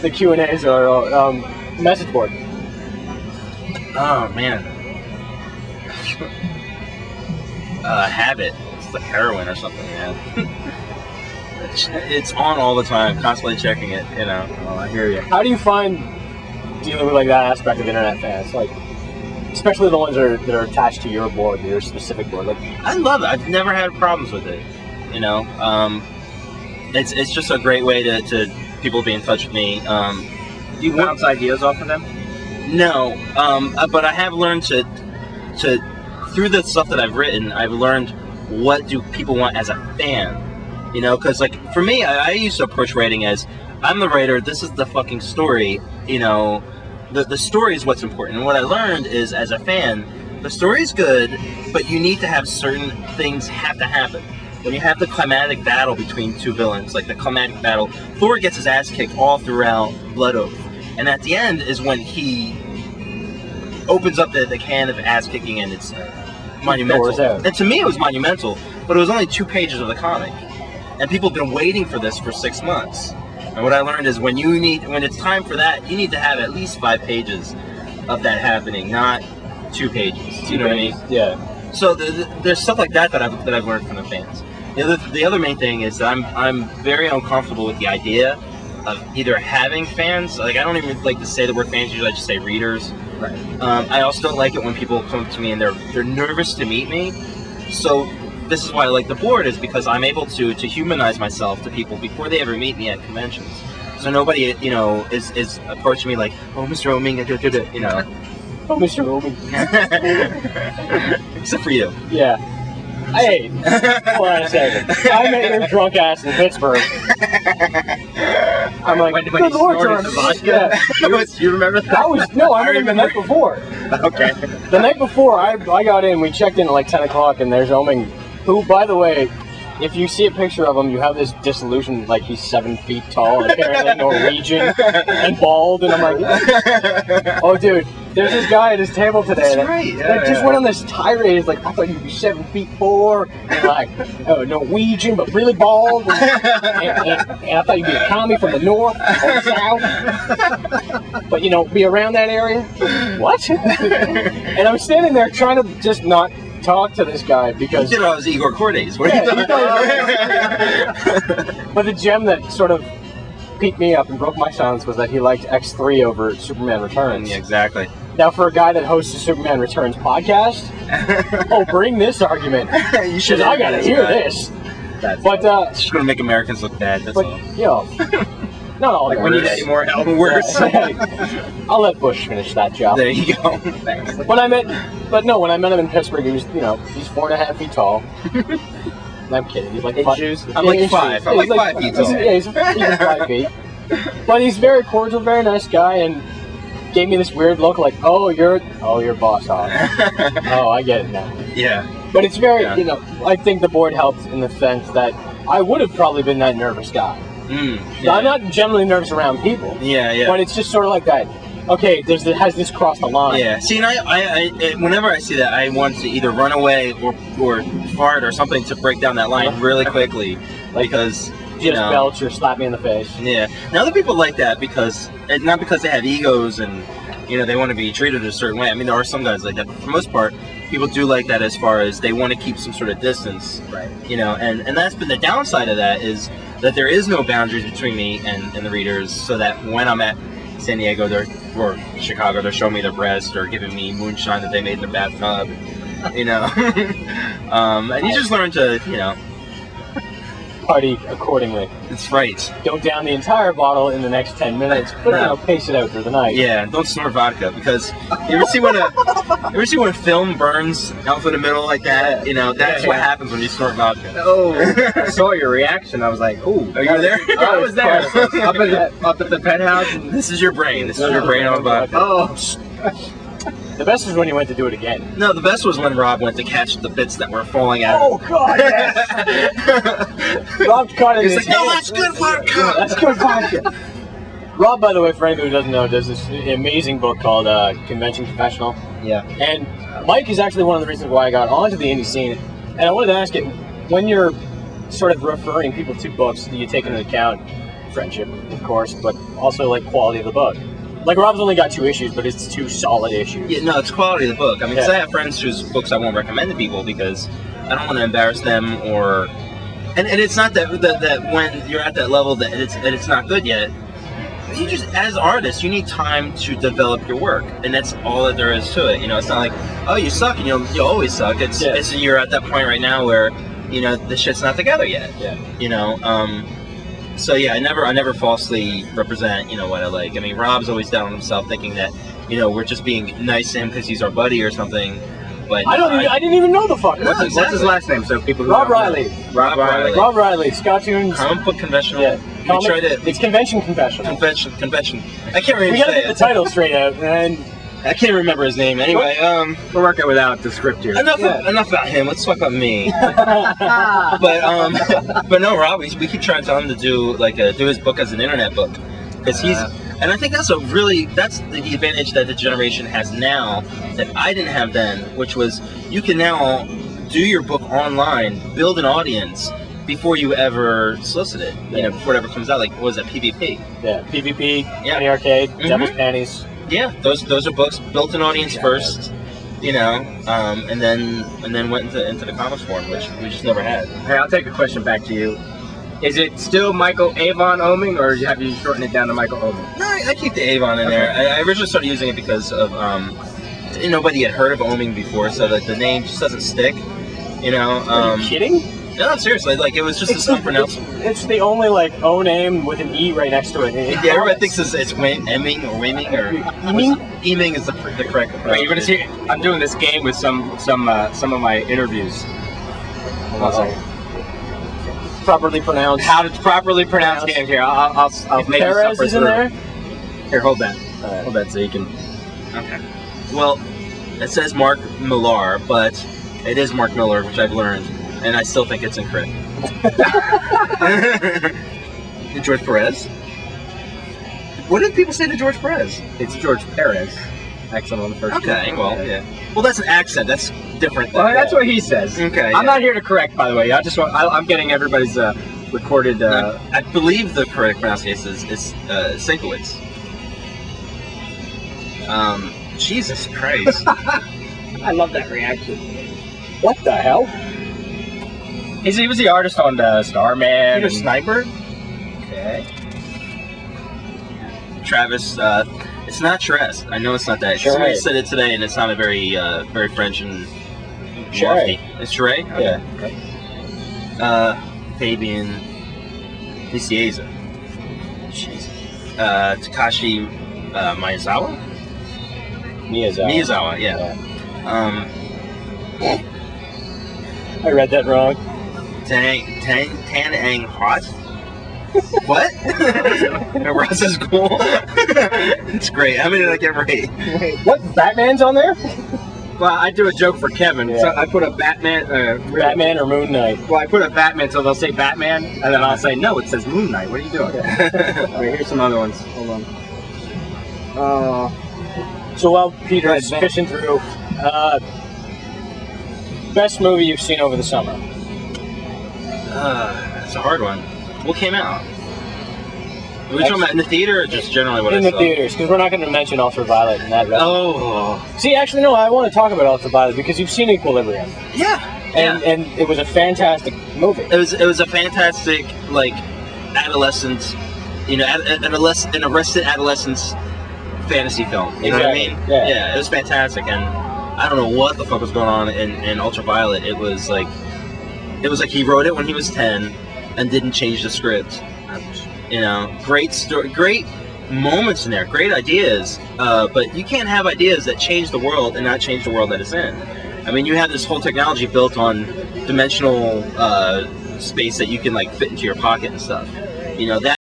the Q&As or message board? Oh man, habit. It's like heroin or something, man. It's on all the time, constantly checking it. You know. Oh, I hear you. How do you find dealing with like that aspect of internet fans, like especially the ones that are attached to your board, your specific board? Like, I love it. I've never had problems with it. You know, it's just a great way to people be in touch with me. Do you bounce ideas off of them? No, but I have learned to through the stuff that I've written, I've learned what do people want as a fan. You know, because like for me, I used to approach writing as I'm the writer. This is the fucking story. You know, the story is what's important. And what I learned is, as a fan, the story's good, but you need to have certain things have to happen. When you have the climatic battle between two villains, like the climatic battle, Thor gets his ass kicked all throughout Blood Oath, and at the end is when he opens up the can of ass kicking, and it's monumental. And to me, it was monumental, but it was only 2 pages of the comic. And people have been waiting for this for 6 months. And what I learned is when it's time for that, you need to have at least 5 pages of that happening, not 2 pages. You know what I mean? Yeah. So there's stuff like that I've learned from the fans. The other main thing is that I'm very uncomfortable with the idea of either having fans. Like, I don't even like to say the word fans. Usually I just say readers. Right. I also don't like it when people come to me and they're nervous to meet me. So this is why I like the board, is because I'm able to humanize myself to people before they ever meet me at conventions. So nobody, you know, is approaching me like, oh, Mr. Oeming, you know. Oh, Mr. Oeming. Except for you. Yeah. Hey, hold on a second. I met your drunk ass in Pittsburgh. I'm like, when you snorted the vodka? Yeah. You remember that? I remember the night before. Okay. The night before, I got in, we checked in at like 10 o'clock, and there's Oeming, who, by the way, if you see a picture of him, you have this disillusion, like he's 7 feet tall, and apparently Norwegian, and bald, and I'm like, oh dude, there's this guy at his table today that just went on this tirade. He's like, I thought you'd be 7'4", and like, Norwegian, but really bald, and I thought you'd be a commie from the north or the south, but, you know, be around that area. What? And I'm standing there trying to just not talk to this guy because... You know, I was Igor Cordes. What are you talking? But the gem that sort of piqued me up and broke my silence was that he liked X3 over Superman Returns. Yeah, exactly. Now, for a guy that hosts a Superman Returns podcast, bring this argument. You should. I gotta hear this. But it's just gonna make Americans look bad. That's all. You know, not all. Like, we need any more help. Worse. I'll let Bush finish that job. There you go. Thanks. When I met him in Pittsburgh, he was, you know, he's 4.5 feet tall. I'm kidding. He's like 5 shoes. I'm like 5. I'm like 5 feet tall. Yeah, he's 5 feet. But he's very cordial, very nice guy, and gave me this weird look like, you're boss hog. Oh, I get it now. Yeah. But it's very, you know, I think the board helped in the sense that I would have probably been that nervous guy. Yeah. I'm not generally nervous around people. Yeah. But it's just sort of like that. Okay, has this crossed the line? Yeah. See, and I whenever I see that, I want to either run away or fart or something to break down that line really quickly, because you know, belch or slap me in the face. Yeah. Now, other people like that because not because they have egos and, you know, they want to be treated a certain way. I mean, there are some guys like that, but for the most part, people do like that as far as they want to keep some sort of distance. Right. You know, and that's been the downside of that, is that there is no boundaries between me and the readers, so that when I'm at San Diego or Chicago, they're showing me their breast or giving me moonshine that they made in the bathtub, you know. And you just learn to, you know, party accordingly. That's right. Don't down the entire bottle in the next 10 minutes, but you know, pace it out through the night. Yeah, don't snort vodka, because you ever see when a film burns out through the middle like that? You know, that's what happens when you snort vodka. Oh, I saw your reaction. I was like, "Oh, are you there?" I was there. up at the penthouse. And this is your brain. This is your brain on vodka. Oh. The best was when you went to do it again. No, the best was when Rob went to catch the bits that were falling out. Oh God! Yes. Rob caught it. He's like, "No, that's good vodka. That's good vodka." Rob, by the way, for anybody who doesn't know, does this amazing book called Convention Confessional. Yeah. And Mike is actually one of the reasons why I got onto the indie scene. And I wanted to ask you, when you're sort of referring people to books, do you take into account friendship, of course, but also like quality of the book. Like Rob's only got 2 issues, but it's 2 solid issues. Yeah, no, it's quality of the book. I mean, 'cause Yeah. I have friends whose books I won't recommend to people because I don't want to embarrass them, or and it's not that when you're at that level that it's not good yet. You just, as artists, you need time to develop your work, and that's all that there is to it. You know, it's not like, oh, you suck, and you'll always suck. It's you're at that point right now where, you know, the shit's not together yet. Yeah. You know, so yeah, I never falsely represent, you know, what I like. I mean, Rob's always down on himself, thinking that, you know, we're just being nice to him because he's our buddy or something. But I didn't even know the fuck. No, What's his last name? So people who Rob don't know. Riley. Rob Riley. Rob Riley, Scottoons. Comic book conventional. Yeah. We tried it. It's convention confessional. Convention. I can't remember. We gotta get the title straight out, and I can't remember his name. Anyway, We're working without the script here. enough about him. Let's talk about me. But no, Rob, we keep trying to tell him to do his book as an internet book, because and I think that's the advantage that the generation has now that I didn't have then, which was you can now do your book online, build an audience before you ever solicit it. You know, before it ever comes out. Like, what was that, PvP? yeah, PvP, Yeah. Penny Arcade, Mhm. Devil's Panties. Yeah, those are books, built an audience first, you know, and then went into the comics form, which we just never had. Hey, I'll take a question back to you. Is it still Michael Avon Oeming, or have you shortened it down to Michael Oeming? No, I keep the Avon in there. I originally started using it because of nobody had heard of Oeming before, so that the name just doesn't stick. You know. Are you kidding? No, seriously, like it was just this unpronounceable. It's the only like O name with an E right next to it. Yeah, everybody thinks it's Oeming or Oeming or Oeming? Oeming is the correct. Wait, you're gonna see? I'm doing this game with some of my interviews. Hold on a second. Properly pronounced. How to properly pronounce games here? I'll make Perez is in there. Here, hold that. Alright. Hold that so you can. Okay. Well, it says Mark Millar, but it is Mark Miller, which I've learned, and I still think it's incorrect. George Perez? What did people say to George Perez? It's George Perez. Accent on the first. Okay, well, yeah. Well, that's an accent. That's different. Well, that's what he says. Okay. I'm not here to correct, by the way. I'm getting everybody's recorded. I believe the correct pronunciation is Sinkowitz. Jesus Christ. I love that reaction. What the hell? He was the artist on Starman. Peter and- Sniper? Okay. Travis, it's not Charest. I know it's not that. Charest. Somebody said it today, and it sounded very, very French and Charest. lofty. It's Charest? Okay. Yeah. Fabian Nicieza. Takashi Miyazawa? Miyazawa, yeah. I read that wrong. Tan Ang Hot? What? Ross is cool. It's great. How many did I get right? Wait, what? Batman's on there? Well, I do a joke for Kevin. Yeah. So I put a Batman. Batman or Moon Knight? Well, I put a Batman, so they'll say Batman, and then I'll say, no, it says Moon Knight. What are you doing? All right, here's some other ones. Hold on. So while Peter's Go ahead, fishing through, best movie you've seen over the summer? It's a hard one. What came out? Are we talking about in the theater or just generally what In I the saw? theaters, because we're not going to mention Ultraviolet and that. Oh. See, actually, no, I want to talk about Ultraviolet because you've seen Equilibrium, Yeah. and it was a fantastic movie. It was a fantastic, like, adolescent, you know, an arrested adolescence fantasy film. You know what I mean? Exactly, yeah. It was fantastic, and I don't know what the fuck was going on in Ultraviolet. It was like he wrote it when he was 10 and didn't change the script. You know, great story, great moments in there, great ideas, but you can't have ideas that change the world and not change the world that it's in. I mean, you have this whole technology built on dimensional space that you can like fit into your pocket and stuff. You know, that